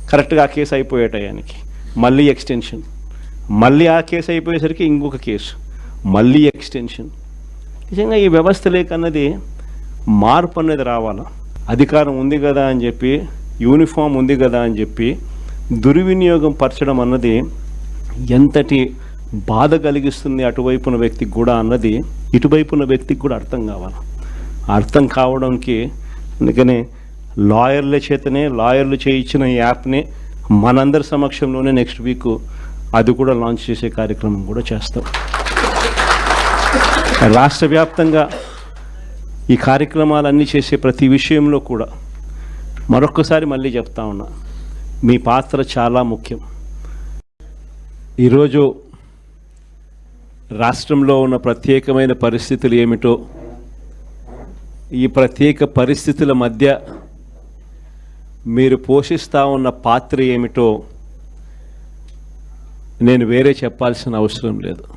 కరెక్ట్గా ఆ కేసు అయిపోయే టయానికి మళ్ళీ ఎక్స్టెన్షన్, మళ్ళీ ఆ కేసు అయిపోయేసరికి ఇంకొక కేసు, మళ్ళీ ఎక్స్టెన్షన్. నిజంగా ఈ వ్యవస్థ లేకన్నది మార్పు అనేది రావాలా. అధికారం ఉంది కదా అని చెప్పి, యూనిఫామ్ ఉంది కదా అని చెప్పి దుర్వినియోగం పరచడం అన్నది ఎంతటి బాధ కలిగిస్తుంది అటువైపున వ్యక్తికి కూడా అన్నది ఇటువైపున వ్యక్తికి కూడా అర్థం కావాలి. అర్థం కావడానికి అందుకనే లాయర్లు చేయించిన ఈ యాప్ని మనందరి సమక్షంలోనే నెక్స్ట్ వీక్ అది కూడా లాంచ్ చేసే కార్యక్రమం కూడా చేస్తాం. రాష్ట్ర వ్యాప్తంగా ఈ కార్యక్రమాలన్నీ చేసే ప్రతి విషయంలో కూడా మరొక్కసారి మళ్ళీ చెప్తా ఉన్నా, మీ పాత్ర చాలా ముఖ్యం. ఈరోజు రాష్ట్రంలో ఉన్న ప్రత్యేకమైన పరిస్థితులు ఏమిటో, ఈ ప్రత్యేక పరిస్థితుల మధ్య మీరు పోషిస్తూ ఉన్న పాత్ర ఏమిటో నేను వేరే చెప్పాల్సిన అవసరం లేదు.